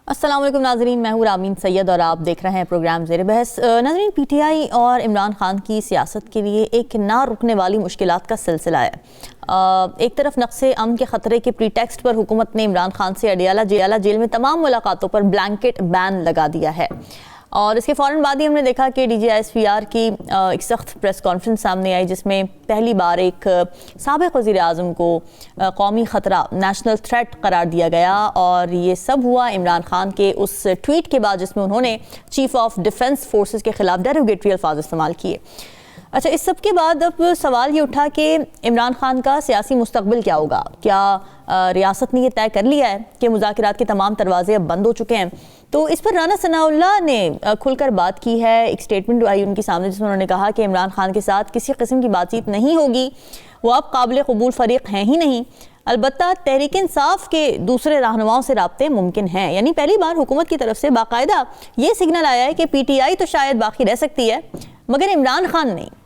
السلام علیکم ناظرین، میں ہوں رامین سید اور آپ دیکھ رہے ہیں پروگرام زیر بحث۔ ناظرین، پی ٹی آئی اور عمران خان کی سیاست کے لیے ایک نہ رکنے والی مشکلات کا سلسلہ ہے۔ ایک طرف نقص امن کے خطرے کے پری ٹیکسٹ پر حکومت نے عمران خان سے اڈیالہ جیل میں تمام ملاقاتوں پر بلینکٹ بین لگا دیا ہے، اور اس کے فوراً بعد ہی ہم نے دیکھا کہ D G S P R کی ایک سخت پریس کانفرنس سامنے آئی، جس میں پہلی بار ایک سابق وزیر اعظم کو قومی خطرہ نیشنل تھریٹ قرار دیا گیا، اور یہ سب ہوا عمران خان کے اس ٹویٹ کے بعد جس میں انہوں نے چیف آف ڈیفنس فورسز کے خلاف ڈیروگیٹری الفاظ استعمال کیے۔ اچھا، اس سب کے بعد اب سوال یہ اٹھا کہ عمران خان کا سیاسی مستقبل کیا ہوگا؟ کیا ریاست نے یہ طے کر لیا ہے کہ مذاکرات کے تمام دروازے اب بند ہو چکے ہیں؟ تو اس پر رانا ثناء اللہ نے کھل کر بات کی ہے۔ ایک سٹیٹمنٹ آئی ان کے سامنے جس میں انہوں نے کہا کہ عمران خان کے ساتھ کسی قسم کی بات چیت نہیں ہوگی، وہ اب قابل قبول فریق ہیں ہی نہیں، البتہ تحریک انصاف کے دوسرے رہنماؤں سے رابطے ممکن ہیں۔ یعنی پہلی بار حکومت کی طرف سے باقاعدہ یہ سگنل آیا ہے کہ پی ٹی آئی تو شاید باقی رہ سکتی ہے مگر عمران خان نہیں۔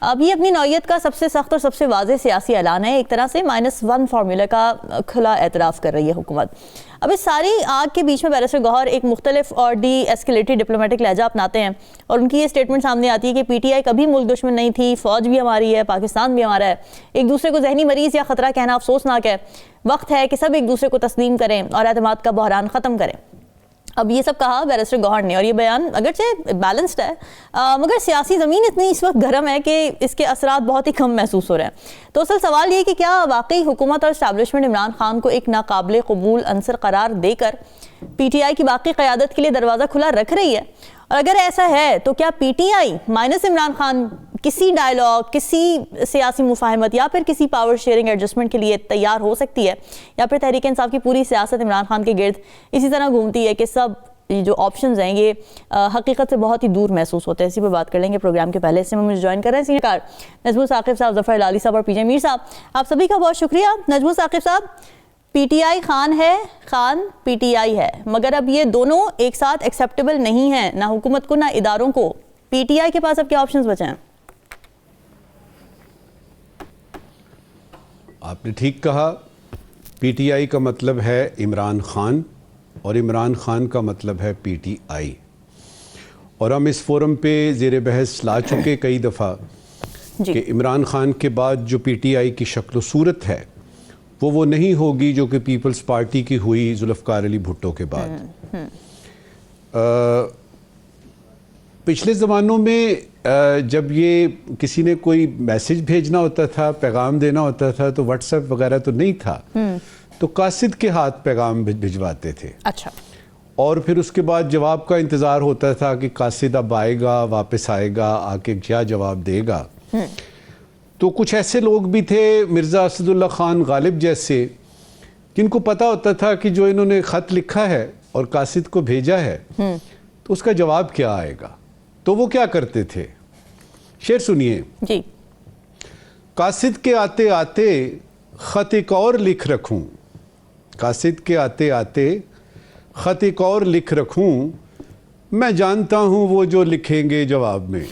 اب یہ اپنی نوعیت کا سب سے سخت اور سب سے واضح سیاسی اعلان ہے۔ ایک طرح سے -1 فارمولہ کا کھلا اعتراف کر رہی ہے حکومت۔ اب اس ساری آگ کے بیچ میں بیرسٹر گوہر ایک مختلف اور ڈی ایسکیلیٹری ڈپلومیٹک لہجہ اپناتے ہیں، اور ان کی یہ سٹیٹمنٹ سامنے آتی ہے کہ پی ٹی آئی کبھی ملک دشمن نہیں تھی، فوج بھی ہماری ہے، پاکستان بھی ہمارا ہے، ایک دوسرے کو ذہنی مریض یا خطرہ کہنا افسوسناک ہے، وقت ہے کہ سب ایک دوسرے کو تسلیم کریں اور اعتماد کا بحران ختم کریں۔ اب یہ سب کہا بیرسٹر گوہر نے، اور یہ بیان اگرچہ بیلنسڈ ہے مگر سیاسی زمین اتنی اس وقت گرم ہے کہ اس کے اثرات بہت ہی کم محسوس ہو رہے ہیں۔ تو اصل سوال یہ کہ کیا واقعی حکومت اور اسٹیبلشمنٹ عمران خان کو ایک ناقابل قبول عنصر قرار دے کر پی ٹی آئی کی باقی قیادت کے لیے دروازہ کھلا رکھ رہی ہے؟ اور اگر ایسا ہے تو کیا P T I minus Imran Khan کسی ڈائلاگ، کسی سیاسی مفاہمت یا پھر کسی پاور شیئرنگ ایڈجسٹمنٹ کے لیے تیار ہو سکتی ہے، یا پھر تحریک انصاف کی پوری سیاست عمران خان کے گرد اسی طرح گھومتی ہے کہ سب جو آپشنز ہیں یہ حقیقت سے بہت ہی دور محسوس ہوتے ہیں؟ اسی پہ بات کر لیں گے پروگرام کے پہلے سے مجھے جوائن کر رہے ہیں سینئر کار نجم ثاقب صاحب، ظفر ہلالی صاحب اور پی جے میر صاحب۔ آپ سبھی کا بہت شکریہ۔ نجم ثاقب صاحب، پی ٹی آئی خان ہے، خان پی ٹی آئی ہے، مگر اب یہ دونوں ایک ساتھ ایکسیپٹیبل نہیں ہیں، نہ حکومت کو نہ اداروں کو۔ پی ٹی آئی کے پاس اب کیا آپشنز بچے ہیں؟ آپ نے ٹھیک کہا، پی ٹی آئی کا مطلب ہے عمران خان، اور عمران خان کا مطلب ہے پی ٹی آئی، اور ہم اس فورم پہ زیر بحث لا چکے کئی دفعہ کہ عمران خان کے بعد جو پی ٹی آئی کی شکل و صورت ہے وہ نہیں ہوگی جو کہ پیپلز پارٹی کی ہوئی ذوالفقار علی بھٹو کے بعد۔ پچھلے زمانوں میں جب یہ کسی نے کوئی میسج بھیجنا ہوتا تھا، پیغام دینا ہوتا تھا، تو واٹس ایپ وغیرہ تو نہیں تھا، تو قاصد کے ہاتھ پیغام بھجواتے تھے۔ اچھا، اور پھر اس کے بعد جواب کا انتظار ہوتا تھا کہ قاصد اب آئے گا، واپس آئے گا، آ کے کیا جواب دے گا۔ تو کچھ ایسے لوگ بھی تھے، مرزا اسد اللہ خان غالب جیسے، جن کو پتا ہوتا تھا کہ جو انہوں نے خط لکھا ہے اور قاصد کو بھیجا ہے تو اس کا جواب کیا آئے گا۔ تو وہ کیا کرتے تھے، شعر سنیے جی۔ قاصد کے آتے آتے خط ایک اور لکھ رکھوں، قاصد کے آتے آتے خط ایک اور لکھ رکھوں، میں جانتا ہوں وہ جو لکھیں گے جواب میں۔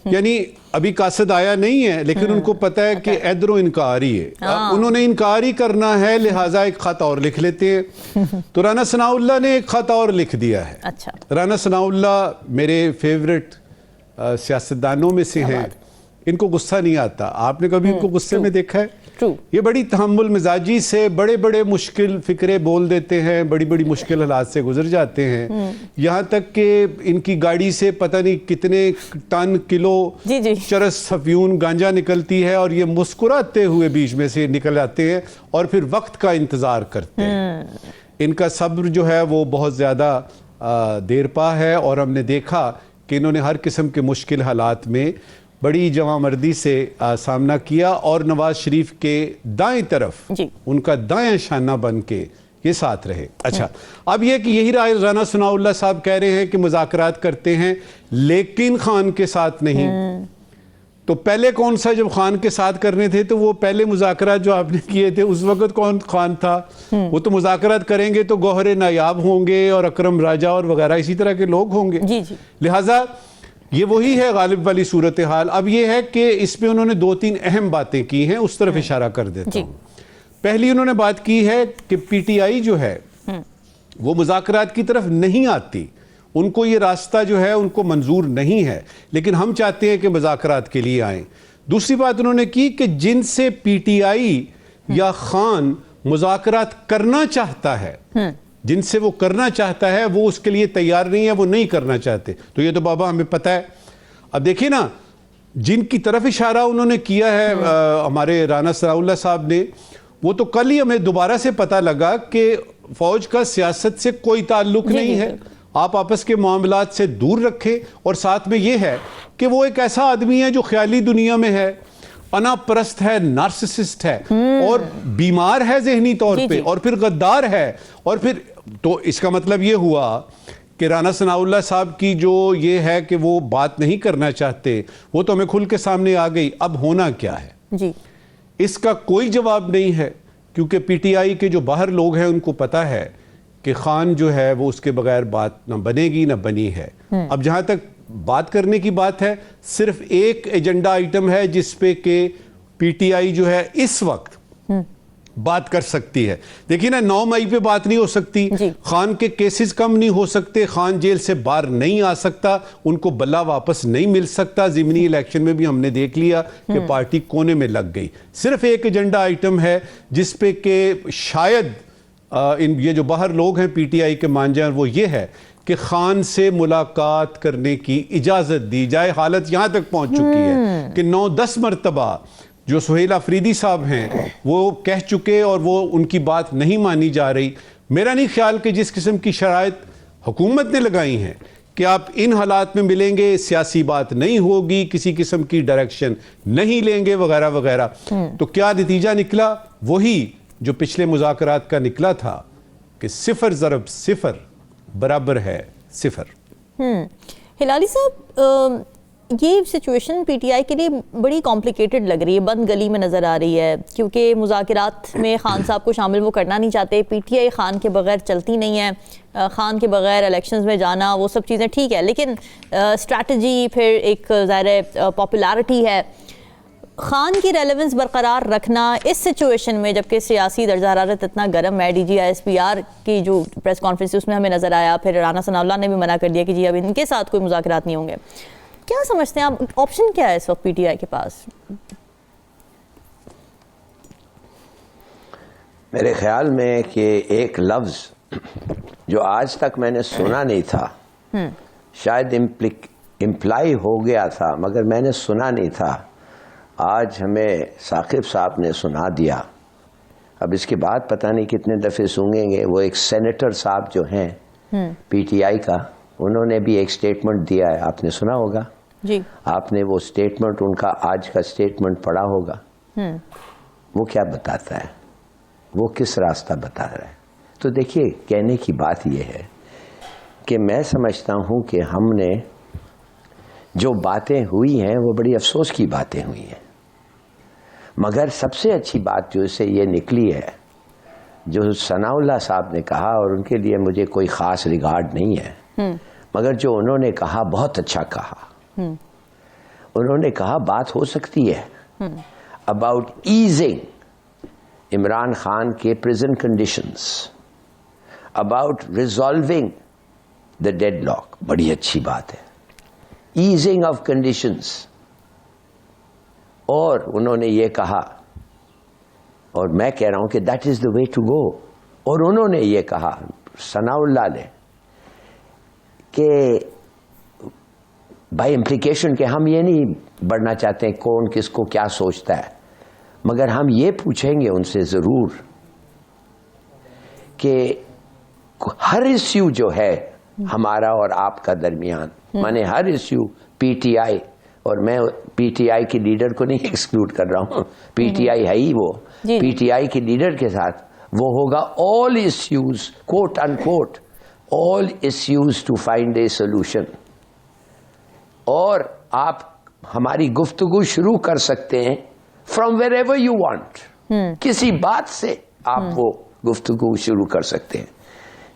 یعنی ابھی قاصد آیا نہیں ہے لیکن ان کو پتہ ہے کہ ادھر و انکاری ہے، انہوں نے انکاری کرنا ہے، لہٰذا ایک خط اور لکھ لیتے ہیں۔ تو رانا ثناء اللہ نے ایک خط اور لکھ دیا ہے۔ رانا ثناء اللہ میرے فیورٹ سیاستدانوں میں سے ہیں، ان کو غصہ نہیں آتا۔ آپ نے کبھی ان کو غصے میں دیکھا ہے؟ یہ بڑی تحمل مزاجی سے بڑے بڑے مشکل فکرے بول دیتے ہیں، بڑی بڑی مشکل حالات سے گزر جاتے ہیں، یہاں تک کہ ان کی گاڑی سے پتہ نہیں کتنے ٹن کلو چرس افیون گانجا نکلتی ہے، اور یہ مسکراتے ہوئے بیچ میں سے نکل آتے ہیں اور پھر وقت کا انتظار کرتے ہیں۔ ان کا صبر جو ہے وہ بہت زیادہ دیر پا ہے، اور ہم نے دیکھا کہ انہوں نے ہر قسم کے مشکل حالات میں بڑی جواں مردی سے سامنا کیا، اور نواز شریف کے دائیں طرف ان کا دائیں شانہ بن کے یہ ساتھ رہے۔ اچھا، اب یہ کہ یہی رانا ثناء اللہ صاحب کہہ رہے ہیں کہ مذاکرات کرتے ہیں لیکن خان کے ساتھ نہیں۔ تو پہلے کون سا جب خان کے ساتھ کرنے تھے تو وہ پہلے مذاکرات جو آپ نے کیے تھے اس وقت کون خان تھا؟ وہ تو مذاکرات کریں گے تو گوہر نایاب ہوں گے اور اکرم راجہ اور وغیرہ اسی طرح کے لوگ ہوں گے۔ لہٰذا یہ وہی ہے غالب والی صورتحال۔ اب یہ ہے کہ اس پہ انہوں نے 2-3 اہم باتیں کی ہیں، اس طرف اشارہ کر دیتا ہوں۔ پہلی انہوں نے بات کی ہے کہ پی ٹی آئی جو ہے وہ مذاکرات کی طرف نہیں آتی، ان کو یہ راستہ جو ہے ان کو منظور نہیں ہے، لیکن ہم چاہتے ہیں کہ مذاکرات کے لیے آئیں۔ دوسری بات انہوں نے کی کہ جن سے پی ٹی آئی یا خان مذاکرات کرنا چاہتا ہے، جن سے وہ کرنا چاہتا ہے، وہ اس کے لیے تیار نہیں ہے، وہ نہیں کرنا چاہتے۔ تو یہ تو بابا ہمیں پتہ ہے۔ اب دیکھیں نا، جن کی طرف اشارہ انہوں نے کیا ہے ہمارے رانا ثناء اللہ صاحب نے، وہ تو کل ہی ہمیں دوبارہ سے پتہ لگا کہ فوج کا سیاست سے کوئی تعلق نہیں ہے، آپ آپس کے معاملات سے دور رکھیں۔ اور ساتھ میں یہ ہے کہ وہ ایک ایسا آدمی ہے جو خیالی دنیا میں ہے، انا پرست ہے، نارسسسٹ ہے، اور بیمار ہے ذہنی طور پہ، اور پھر غدار ہے، اور پھر تو اس کا مطلب یہ ہوا کہ رانا ثناء اللہ صاحب کی جو یہ ہے کہ وہ بات نہیں کرنا چاہتے، وہ تو ہمیں کھل کے سامنے آ گئی۔ اب ہونا کیا ہے؟ جی اس کا کوئی جواب نہیں ہے، کیونکہ پی ٹی آئی کے جو باہر لوگ ہیں ان کو پتہ ہے کہ خان جو ہے وہ اس کے بغیر بات نہ بنے گی نہ بنی ہے۔ اب جہاں تک بات کرنے کی بات ہے، صرف ایک ایجنڈا آئٹم ہے جس پہ کہ پی ٹی آئی جو ہے اس وقت بات کر سکتی ہے۔ دیکھیے نا، 9 مئی پہ بات نہیں ہو سکتی، خان کے کیسز کم نہیں ہو سکتے، خان جیل سے باہر نہیں آ سکتا، ان کو بلا واپس نہیں مل سکتا۔ ضمنی الیکشن میں بھی ہم نے دیکھ لیا کہ پارٹی کونے میں لگ گئی۔ صرف ایک ایجنڈا آئٹم ہے جس پہ کہ شاید یہ جو باہر لوگ ہیں پی ٹی آئی کے مان جائیں، وہ یہ ہے کہ خان سے ملاقات کرنے کی اجازت دی جائے۔ حالت یہاں تک پہنچ چکی ہے کہ 9-10 مرتبہ جو سہیل آفریدی صاحب ہیں وہ کہہ چکے، اور وہ ان کی بات نہیں مانی جا رہی۔ میرا نہیں خیال کہ جس قسم کی شرائط حکومت نے لگائی ہیں کہ آپ ان حالات میں ملیں گے، سیاسی بات نہیں ہوگی، کسی قسم کی ڈائریکشن نہیں لیں گے وغیرہ وغیرہ، تو کیا نتیجہ نکلا؟ وہی جو پچھلے مذاکرات کا نکلا تھا کہ 0 ضرب 0 برابر ہے 0۔ ہلالی صاحب، یہ سچویشن پی ٹی آئی کے لیے بڑی کمپلیکیٹڈ لگ رہی ہے، بند گلی میں نظر آ رہی ہے، کیونکہ مذاکرات میں خان صاحب کو شامل وہ کرنا نہیں چاہتے۔ پی ٹی آئی خان کے بغیر چلتی نہیں ہے، خان کے بغیر الیکشنز میں جانا وہ سب چیزیں ٹھیک ہے، لیکن اسٹریٹجی، پھر ایک ظاہر پاپولارٹی ہے، خان کی ریلیونس برقرار رکھنا اس سچویشن میں، جبکہ سیاسی درجہ حرارت اتنا گرم ہے۔ D G I S P R کی جو پریس کانفرنس اس میں ہمیں نظر آیا، پھر رانا ثناء اللہ نے بھی منع کر دیا کہ جی اب ان کے ساتھ کوئی مذاکرات نہیں ہوں گے۔ کیا سمجھتے ہیں آپ، آپشن کیا ہے اس وقت پی ٹی آئی کے پاس؟ میرے خیال میں کہ ایک لفظ جو آج تک میں نے سنا نہیں تھا، شاید امپلائی ہو گیا تھا مگر میں نے سنا نہیں تھا، آج ہمیں ثاقب صاحب نے سنا دیا۔ اب اس کے بعد پتہ نہیں کتنے دفعے سنیں گے۔ وہ ایک سینیٹر صاحب جو ہیں پی ٹی آئی کا، انہوں نے بھی ایک سٹیٹمنٹ دیا ہے، آپ نے سنا ہوگا جی، آپ نے وہ سٹیٹمنٹ، ان کا آج کا سٹیٹمنٹ پڑھا ہوگا۔ وہ کیا بتاتا ہے؟ وہ کس راستہ بتا رہا ہے؟ تو دیکھیے، کہنے کی بات یہ ہے کہ میں سمجھتا ہوں کہ ہم نے جو باتیں ہوئی ہیں وہ بڑی افسوس کی باتیں ہوئی ہیں، مگر سب سے اچھی بات جو اس سے یہ نکلی ہے، جو ثناء اللہ صاحب نے کہا، اور ان کے لیے مجھے کوئی خاص ریگارڈ نہیں ہے، مگر جو انہوں نے کہا بہت اچھا کہا۔ انہوں نے کہا بات ہو سکتی ہے اباؤٹ ایزنگ عمران خان کے prison conditions, about resolving the deadlock, بڑی اچھی بات ہے، ایزنگ آف کنڈیشنز۔ اور انہوں نے یہ کہا، اور میں کہہ رہا ہوں کہ that is the way to go. اور انہوں نے یہ کہا، ثناء اللہ نے، کہ بائی امپلیکیشن کہ ہم یہ نہیں بڑھنا چاہتے ہیں کون کس کو کیا سوچتا ہے، مگر ہم یہ پوچھیں گے ان سے ضرور کہ ہر ایشو جو ہے ہمارا اور آپ کا درمیان، مانے ہر ایشو پی ٹی آئی، اور میں پی ٹی آئی کی لیڈر کو نہیں ایکسکلوڈ کر رہا ہوں، پی ٹی آئی ہے ہی وہ، پی ٹی آئی کی لیڈر کے ساتھ وہ ہوگا all issues quote unquote all issues to find a solution۔ اور آپ ہماری گفتگو شروع کر سکتے ہیں from wherever you want، کسی بات سے آپ وہ گفتگو شروع کر سکتے ہیں۔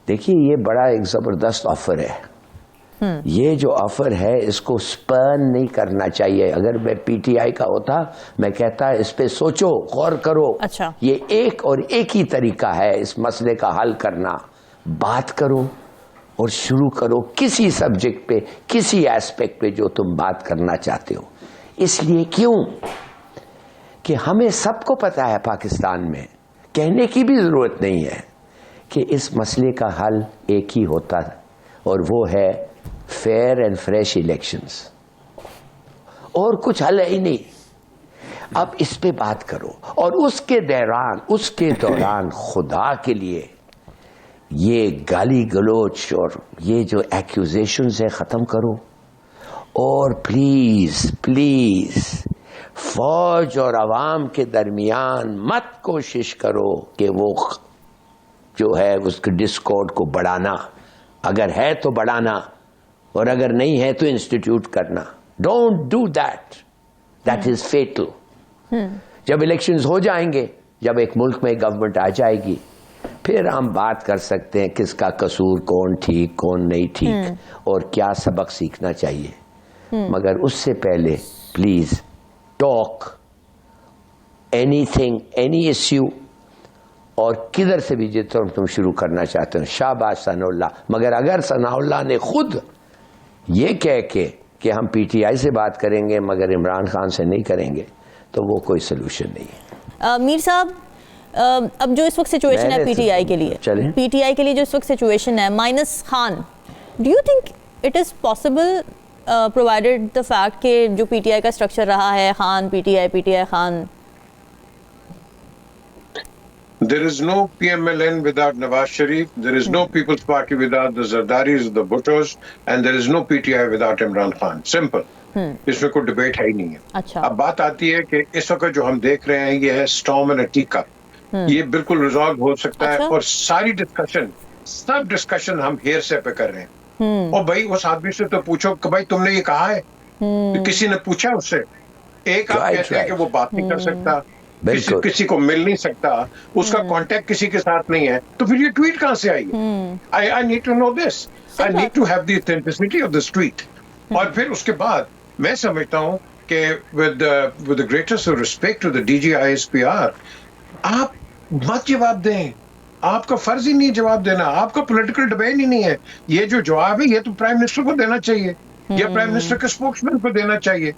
دیکھیے، یہ بڑا ایک زبردست آفر ہے، یہ جو آفر ہے اس کو سپرن نہیں کرنا چاہیے۔ اگر میں پی ٹی آئی کا ہوتا میں کہتا اس پہ سوچو، غور کرو، اچھا، یہ ایک اور ایک ہی طریقہ ہے اس مسئلے کا حل کرنا، بات کرو اور شروع کرو کسی سبجیکٹ پہ, کسی ایسپیکٹ پہ جو تم بات کرنا چاہتے ہو. اس لیے کیوں کہ ہمیں سب کو پتا ہے پاکستان میں, کہنے کی بھی ضرورت نہیں ہے کہ اس مسئلے کا حل ایک ہی ہوتا ہے, اور وہ ہے فیئر اینڈ فریش الیکشنز. اور کچھ حل ہے ہی نہیں. اب اس پہ بات کرو, اور اس کے دوران خدا کے لیے یہ گالی گلوچ اور یہ جو ایکیوزیشنز ہے ختم کرو. اور پلیز پلیز فوج اور عوام کے درمیان مت کوشش کرو کہ وہ جو ہے اس کے ڈسکارڈ کو بڑھانا. اگر ہے تو بڑھانا, اور اگر نہیں ہے تو انسٹیٹیوٹ کرنا. Don't do that, that is fatal. جب الیکشنز ہو جائیں گے, جب ایک ملک میں گورنمنٹ آ جائے گی, پھر ہم بات کر سکتے ہیں کس کا قصور, کون ٹھیک کون نہیں ٹھیک, اور کیا سبق سیکھنا چاہیے. مگر اس سے پہلے please talk any thing, any issue, اور کدھر سے بھی جتنا تم شروع کرنا چاہتے ہو. شاباش ثناء اللہ. مگر اگر ثناء اللہ نے خود یہ کہہ کے کہ ہم پی ٹی آئی سے بات کریں گے مگر عمران خان سے نہیں کریں گے, تو وہ کوئی سلوشن نہیں ہے. میر صاحب, اب جو اس وقت سچویشن ہے پی ٹی آئی کے لیے, جو اس وقت سچویشن ہے minus Khan, do you think it is possible provided the fact کہ جو پی ٹی آئی کا اسٹرکچر رہا ہے, Khan P T I Khan. There is no PMLN without Nawaz Sharif. There is no People's Party without the Zardaris, the Bhuttos, and there is no PTI without Imran Khan. Simple. اس میں کوئی debate ہے ہی نہیں ہے. اب بات آتی ہے کہ اس وقت جو ہم دیکھ رہے ہیں یہ ہے اسٹارم اینڈ ٹی کپ. یہ بالکل ریزالو ہو سکتا ہے, اور ساری سب ڈسکشن ہم ہیئر سے پہ کر رہے ہیں. اور بھائی اس آدمی سے تو پوچھو کہ بھائی تم نے یہ کہا ہے, کسی نے پوچھا اس سے. ایک آپ کہتے ہیں کہ وہ بات نہیں کر سکتا, کسی کو مل نہیں سکتا, اس کا کانٹیکٹ کسی کے ساتھ نہیں ہے, تو پھر یہ ٹویٹ کہاں سے آئی ہے؟ I need to know this. I need to have the authenticity of this tweet. اور پھر اس کے بعد میں سمجھتا ہوں کہ with the greatest of respect to the DG ISPR, آپ مت جواب دیں. آپ کا فرض ہی نہیں جواب دینا, آپ کا پولیٹیکل ڈومین ہی نہیں ہے. یہ جو جواب ہے یہ تو پرائم منسٹر کو دینا چاہیے, یا پرائم منسٹر کے اسپوکس مین کو دینا چاہیے.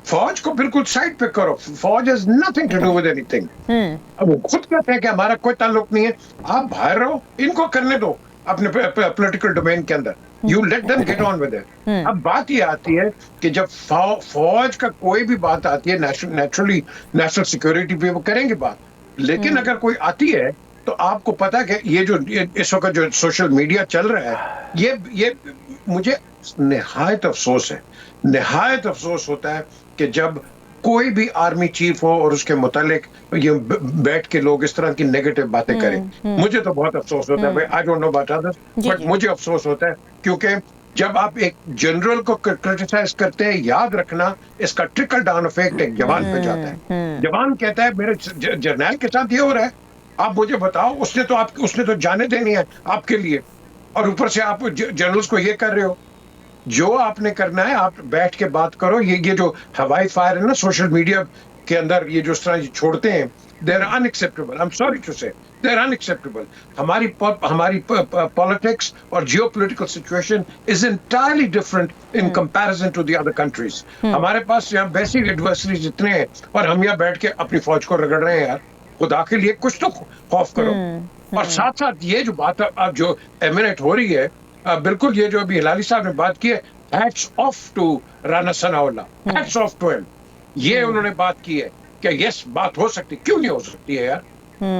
فوج کو بالکل سائڈ پہ کرو. فوج has nothing to do with anything. اب وہ خود کہتے ہیں کہ ہمارا کوئی تعلق نہیں ہے. آپ باہر رہو, ان کو کرنے دو اپنے پولیٹیکل ڈومین کے اندر. You let them get on with it. اب بات یہ آتی ہے کہ جب فوج کا کوئی بھی بات آتی ہے, نیچرلی نیشنل سیکورٹی پہ وہ کریں گے بات, لیکن اگر کوئی آتی ہے تو آپ کو پتا کہ یہ جو اس وقت جو سوشل میڈیا چل رہا ہے, یہ مجھے نہایت افسوس ہے, نہایت افسوس ہوتا ہے کہ جب کوئی بھی آرمی چیف ہو اور اس کے متعلق یہ بیٹھ کے لوگ اس طرح کی نیگیٹو باتیں کریں. مجھے تو بہت افسوس ہوتا ہے. I don't know about others, but مجھے افسوس ہوتا ہے, کیونکہ جب آپ ایک جنرل کو کرٹیسائز کرتے ہیں, یاد رکھنا اس کا ٹرکل ڈاؤن افیکٹ ایک جوان پہ جاتا ہے. جوان کہتا ہے میرے جرنیل کے ساتھ یہ ہو رہا ہے, آپ مجھے بتاؤ. اس نے تو جانے دینی ہے آپ کے لیے, اور اوپر سے آپ جنرلز کو یہ کر رہے ہو. جو آپ نے کرنا ہے آپ بیٹھ کے بات کرو. یہ جو ہوائی فائر ہے نا سوشل میڈیا کے اندر, یہ جو اس طرح چھوڑتے ہیں, they are unacceptable. I'm sorry to say they are unacceptable. ہماری politics اور geopolitical situation is entirely different in comparison to the other countries. ہمارے پاس یہاں بیسک ایڈورسریز اتنے ہیں, اور ہم یہاں بیٹھ کے اپنی فوج کو رگڑ رہے ہیں. یار خدا کے لیے کچھ تو خوف کرو. اور ساتھ ساتھ یہ جو بات اب جو ایمینیٹ ہو رہی ہے, بالکل یہ جو ابھی ہلالی صاحب نے بات کی ہے, hats off to Rana Sana Allah, hats off to him. یہ انہوں نے بات کی ہے کہ یس بات ہو سکتی, کیوں نہیں ہو سکتی ہے یار.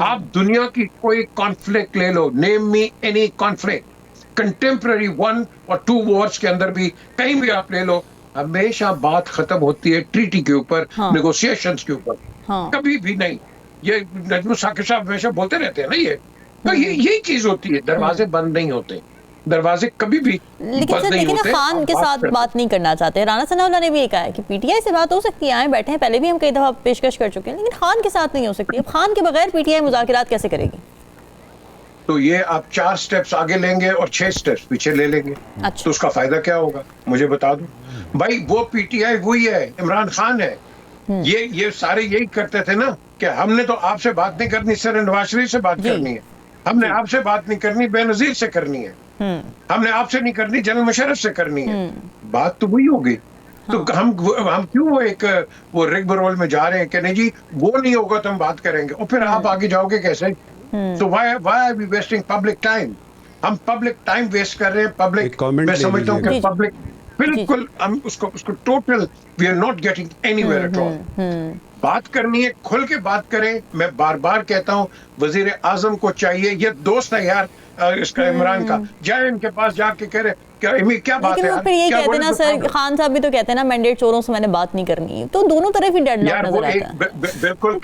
آپ دنیا کی کوئی کانفلکٹ لے لو, نیم می اینی کانفلکٹ, کنٹمپرری 1 اور 2 وارز کے اندر بھی کہیں بھی آپ لے لو, ہمیشہ بات ختم ہوتی ہے ٹریٹی کے اوپر, نیگوسیشنز کے اوپر, کبھی بھی نہیں. یہ نجم ثاقب صاحب ہمیشہ بولتے رہتے ہیں نا, یہی چیز ہوتی ہے. دروازے بند نہیں ہوتے, دروازے کبھی بھی بند نہیں ہوتے. خان کے ساتھ بات نہیں کرنا چاہتے. رانا ثناء اللہ نے بھی یہ کہا ہے کہ پی ٹی آئی سے بات ہو سکتی ہے, آئیں بیٹھے ہیں, پہلے بھی ہم کئی دفعہ پیشکش کر چکے ہیں, لیکن خان کے ساتھ نہیں ہو سکتی. اب خان کے بغیر پی ٹی آئی مذاکرات کیسے کرے گی؟ تو یہ آپ 4 سٹیپس آگے لیں گے اور 6 سٹیپس پیچھے لے لیں گے. تو اس کا فائدہ کیا ہوگا مجھے بتا دو بھائی. وہ پی ٹی آئی وہی ہے, عمران خان ہے. یہ سارے یہی کرتے تھے نا کہ ہم نے تو آپ سے بات نہیں کرنی, سر نواز شریف سے بات کرنی ہے. ہم نے آپ سے بات نہیں کرنی، بے نظیر سے کرنی ہے. ہم نے آپ سے نہیں کرنی، جنرل مشرف سے کرنی ہے. بات تو وہی ہوگی. تو ہم کیوں وہ رگ برول میں جا رہے ہیں کہ نہیں جی وہ نہیں ہوگا تو ہم بات کریں گے، اور پھر آپ آگے جاؤ گے کیسے؟ تو why are we wasting public time? ہم پبلک ٹائم ویسٹ کر رہے ہیں. پبلک میں سمجھتا ہوں کہ پبلک بالکل ہم اس کو total we are not getting anywhere at all. بات کرنی ہے کھل کے بات کریں. میں بار بار کہتا ہوں وزیر اعظم کو چاہیے، یہ دوست ہے یار اس کا عمران کا، جائے ان کے پاس جا کے کہہ رہے کیا بات ہے. لیکن وہ پھر یہ کہتے ہیں نا سر، خان صاحب بھی تو کہتے ہیں نا مینڈیٹ چوروں سے میں نے بات نہیں کرنی، تو دونوں طرف ہی ڈیڈ لاک نظر آتا ہے. بالکل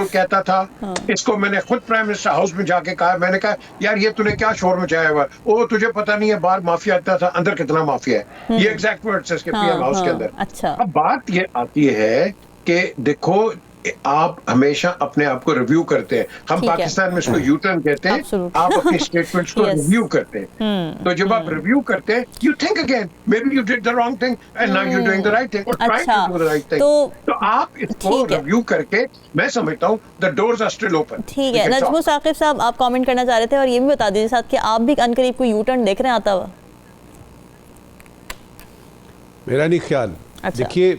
کہتا تھا. اس کو میں نے خود پرائم منسٹر ہاؤس میں جا کے کہا، میں نے کہا یار یہ تُو نے کیا شور مچایا ہوا، او تجھے پتہ نہیں ہے باہر مافیا آتا تھا، اندر کتنا مافیا ہے. یہ ایگزیکٹ ورڈز ہے اس کے پی ایم ہاؤس کے اندر. اچھا، اب بات یہ آتی ہے کہ دیکھو آپ ہمیشہ اپنے آپ کو ریویو کرتے ہیں. ہم پاکستان میں اس کو یو ٹرن کہتے ہیں. آپ اپنی اسٹیٹمنٹس کو ریویو کرتے ہیں. تو جب آپ ریویو کرتے ہیں you think again maybe you did the wrong thing and now you doing the right thing اور trying to do the right thing. تو آپ اس کو ریویو کر کے میں سمجھتا ہوں دا ڈورز آر اسٹل اوپن. ٹھیک ہے. نجم ثاقب صاحب آپ کامنٹ کرنا چاہ رہے تھے، اور یہ بھی بتا دیجیے ساتھ کہ آپ بھی عنقریب کو یو ٹرن دیکھ رہے ہیں آتا ہوا؟ میرا نہیں خیال. دیکھیے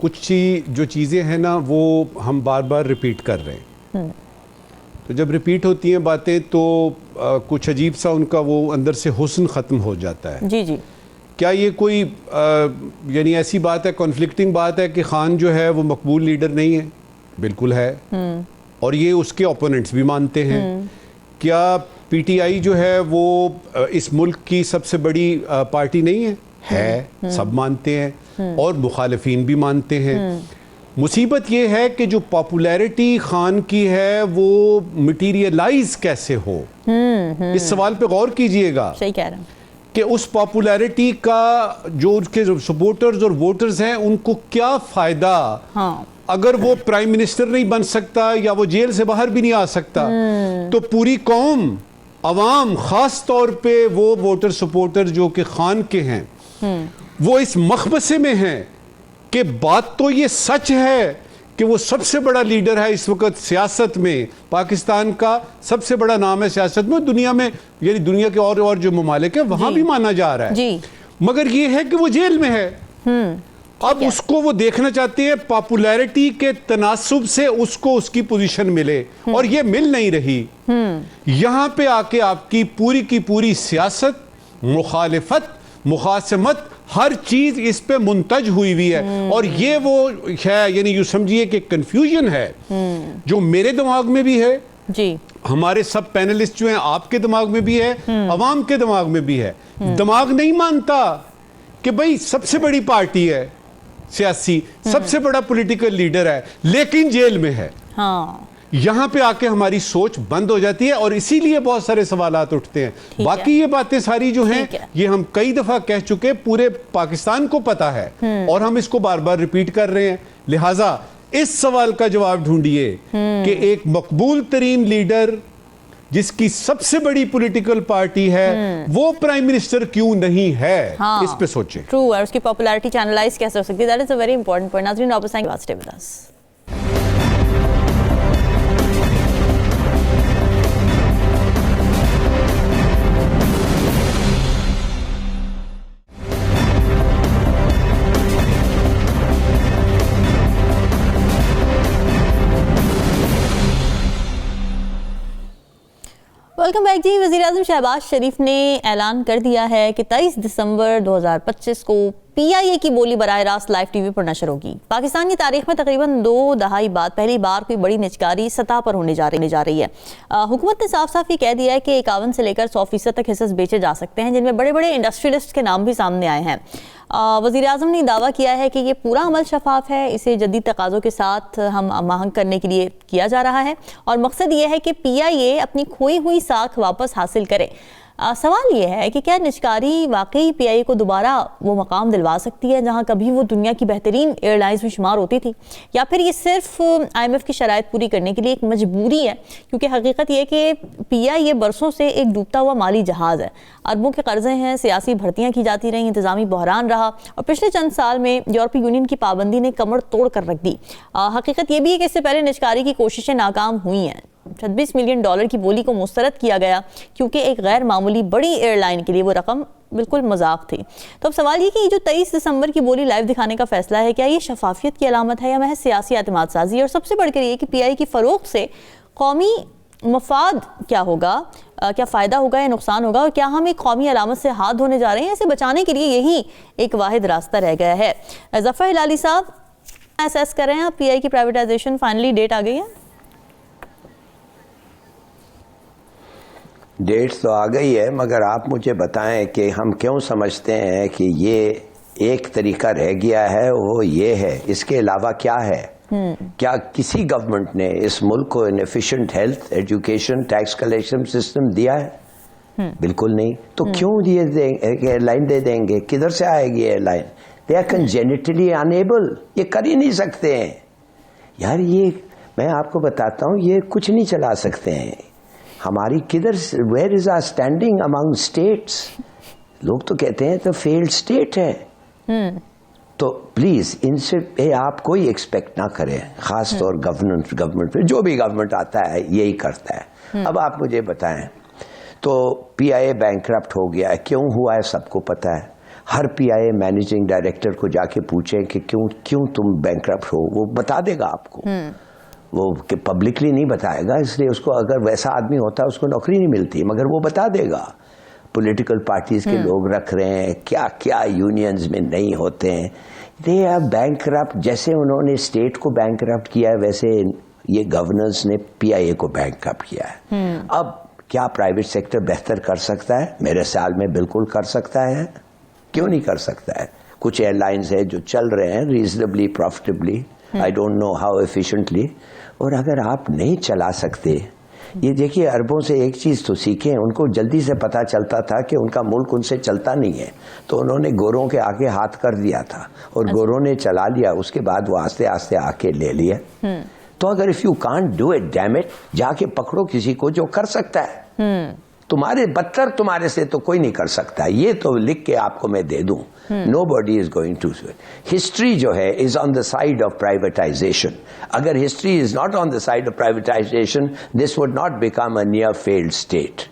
کچھ جو چیزیں ہیں نا وہ ہم بار بار ریپیٹ کر رہے ہیں. تو جب ریپیٹ ہوتی ہیں باتیں تو کچھ عجیب سا ان کا وہ اندر سے حسن ختم ہو جاتا ہے. جی جی. کیا یہ کوئی یعنی ایسی بات ہے، کانفلکٹنگ بات ہے کہ خان جو ہے وہ مقبول لیڈر نہیں ہے؟ بالکل ہے، اور یہ اس کے اوپوننٹس بھی مانتے ہیں. کیا پی ٹی آئی جو ہے وہ اس ملک کی سب سے بڑی پارٹی نہیں ہے؟ سب مانتے ہیں اور مخالفین بھی مانتے ہیں. مصیبت یہ ہے کہ جو پاپولیرٹی خان کی ہے وہ مٹیریلائز کیسے ہو. اس سوال پہ غور کیجئے گا. صحیح کہہ رہے ہیں کہ اس پاپولیرٹی کا جو اس کے سپورٹرز اور ووٹرز ہیں ان کو کیا فائدہ اگر وہ پرائم منسٹر نہیں بن سکتا یا وہ جیل سے باہر بھی نہیں آ سکتا. تو پوری قوم، عوام، خاص طور پہ وہ ووٹر سپورٹر جو کہ خان کے ہیں، وہ اس مخمصے میں ہیں کہ بات تو یہ سچ ہے کہ وہ سب سے بڑا لیڈر ہے اس وقت سیاست میں. پاکستان کا سب سے بڑا نام ہے سیاست میں، دنیا میں، یعنی دنیا کے اور جو ممالک ہیں وہاں بھی مانا جا رہا ہے. مگر یہ ہے کہ وہ جیل میں ہے. اب اس کو وہ دیکھنا چاہتے ہیں پاپولیرٹی کے تناسب سے اس کو اس کی پوزیشن ملے، اور یہ مل نہیں رہی. یہاں پہ آ کے آپ کی پوری سیاست، مخالفت، مخاصمت، ہر چیز اس پہ منتج ہوئی ہے. اور یہ وہ ہے، یعنی یوں سمجھیے کہ کنفیوژن ہے جو میرے دماغ میں بھی ہے، جی ہمارے سب پینلسٹ جو ہیں آپ کے دماغ میں بھی ہے، عوام کے دماغ میں بھی ہے. دماغ نہیں مانتا کہ بھئی سب سے بڑی پارٹی ہے سیاسی، سب سے بڑا پولیٹیکل لیڈر ہے، لیکن جیل میں ہے. یہاں پہ آ کے ہماری سوچ بند ہو جاتی ہے، اور اسی لیے بہت سارے سوالات اٹھتے ہیں. باقی یہ باتیں ساری جو ہیں یہ ہم کئی دفعہ کہہ چکے، پورے پاکستان کو پتا ہے، اور ہم اس کو بار بار ریپیٹ کر رہے ہیں. لہٰذا اس سوال کا جواب ڈھونڈیے کہ ایک مقبول ترین لیڈر جس کی سب سے بڑی پولیٹیکل پارٹی ہے وہ پرائم منسٹر کیوں نہیں ہے؟ اس پہ سوچیں. ٹرو ہے، اس کی پاپولرٹی چینلائز کیسے ہو سکتی ہے؟ That is a very important point. ناظرین آپ stay with us. Welcome back جی. وزیر اعظم شہباز شریف نے اعلان کر دیا ہے کہ 23 دسمبر 2025 کو پی آئی اے کی بولی براہ راست لائیو ٹی وی پر نشر ہوگی. پاکستان کی تاریخ میں تقریباً 2 دہائی بعد پہلی بار کوئی بڑی نچکاری سطح پر ہونے جا رہی ہے. حکومت نے صاف صاف یہ کہہ دیا ہے کہ 51 سے لے کر 100% تک حصص بیچے جا سکتے ہیں، جن میں بڑے بڑے انڈسٹریلسٹ کے نام بھی سامنے آئے ہیں. وزیر اعظم نے دعویٰ کیا ہے کہ یہ پورا عمل شفاف ہے، اسے جدید تقاضوں کے ساتھ ہم آہنگ کرنے کے لیے کیا جا رہا ہے، اور مقصد یہ ہے کہ پی آئی اے اپنی کھوئی ہوئی ساکھ واپس حاصل کرے. سوال یہ ہے کہ کیا نجکاری واقعی پی آئی اے کو دوبارہ وہ مقام دلوا سکتی ہے جہاں کبھی وہ دنیا کی بہترین ایئر لائنز میں شمار ہوتی تھی، یا پھر یہ صرف آئی ایم ایف کی شرائط پوری کرنے کے لیے ایک مجبوری ہے؟ کیونکہ حقیقت یہ کہ پی آئی اے برسوں سے ایک ڈوبتا ہوا مالی جہاز ہے. اربوں کے قرضے ہیں، سیاسی بھرتیاں کی جاتی رہیں، انتظامی بحران رہا، اور پچھلے چند سال میں یورپی یونین کی پابندی نے کمر توڑ کر رکھ دی. حقیقت یہ بھی ہے کہ اس سے پہلے نجکاری کی کوششیں ناکام ہوئی ہیں. $26 ملین کی بولی کو مسترد کیا گیا کیونکہ ایک غیر معمولی بڑی ایئر لائن کے لیے وہ رقم بالکل مذاق تھی. تو اب سوال یہ کہ یہ جو 23 دسمبر کی بولی لائیو دکھانے کا فیصلہ ہے، کیا یہ شفافیت کی علامت ہے یا محض سیاسی اعتماد سازی؟ اور سب سے بڑھ کر یہ کہ پی آئی کی فروغ سے قومی مفاد کیا ہوگا، کیا فائدہ ہوگا یا نقصان ہوگا، اور کیا ہم ایک قومی علامت سے ہاتھ دھونے جا رہے ہیں؟ اسے بچانے کے لیے یہی ایک واحد راستہ رہ گیا ہے. ظفر ہلالی صاحب ایسیس کر رہے ہیں آپ، پی آئی کی پرائیویٹائزیشن فائنلی ڈیٹ آ گئی ہے؟ ڈیٹ تو آ گئی ہے، مگر آپ مجھے بتائیں کہ ہم کیوں سمجھتے ہیں کہ یہ ایک طریقہ رہ گیا ہے، وہ یہ ہے، اس کے علاوہ کیا ہے؟ کیا کسی گورنمنٹ نے اس ملک کو inefficient health, education, tax collection system دیا ہے؟ بالکل نہیں. تو کیوں یہ ایئر لائن دے دیں گے؟ کدھر سے آئے گی airline? They are congenitally unable, یہ کر ہی نہیں سکتے ہیں یار. یہ میں آپ کو بتاتا ہوں، یہ کچھ نہیں چلا سکتے ہیں. ہماری کدھر، where is our standing among states? لوگ تو کہتے ہیں تو فیلڈ اسٹیٹ ہے. تو پلیز ان سے آپ کوئی ایکسپیکٹ نہ کریں، خاص طور گورنمنٹ پہ. جو بھی گورنمنٹ آتا ہے یہی کرتا ہے. اب آپ مجھے بتائیں، تو پی آئی اے بینکرپٹ ہو گیا ہے، کیوں ہوا ہے سب کو پتا ہے. ہر پی آئی اے مینیجنگ ڈائریکٹر کو جا کے پوچھیں کہ کیوں تم بینکرپٹ ہو، وہ بتا دے گا آپ کو. وہ کہ پبلکلی نہیں بتائے گا، اس لیے اس کو، اگر ویسا آدمی ہوتا اس کو نوکری نہیں ملتی، مگر وہ بتا دے گا. پولیٹیکل پارٹیز کے لوگ رکھ رہے ہیں، کیا کیا یونینز میں نہیں ہوتے ہیں. They are bankrupt. جیسے انہوں نے اسٹیٹ کو بینکرپٹ کیا ہے، ویسے یہ گورنرز نے پی آئی اے کو بینکرپٹ کیا ہے. اب کیا پرائیویٹ سیکٹر بہتر کر سکتا ہے؟ میرے خیال میں بالکل کر سکتا ہے. کیوں نہیں کر سکتا ہے؟ کچھ ایئر لائنز ہیں جو چل رہے ہیں reasonably profitably, I don't know how efficiently. اور اگر آپ نہیں چلا سکتے، یہ دیکھیے عربوں سے ایک چیز تو سیکھیں. ان کو جلدی سے پتا چلتا تھا کہ ان کا ملک ان سے چلتا نہیں ہے، تو انہوں نے گوروں کے آگے ہاتھ کر دیا تھا، اور گوروں نے چلا لیا. اس کے بعد وہ آہستہ آہستہ آ کے لے لیا. تو اگر if you can't do it, damn it, جا کے پکڑو کسی کو جو کر سکتا ہے. تمہارے بدتر تمہارے سے تو کوئی نہیں کر سکتا. یہ تو لکھ کے آپ کو میں دے دوں. Nobody is going to. History جو ہے is on the side of privatisation. اگر history is not on the side of privatisation, this would not become a near failed state.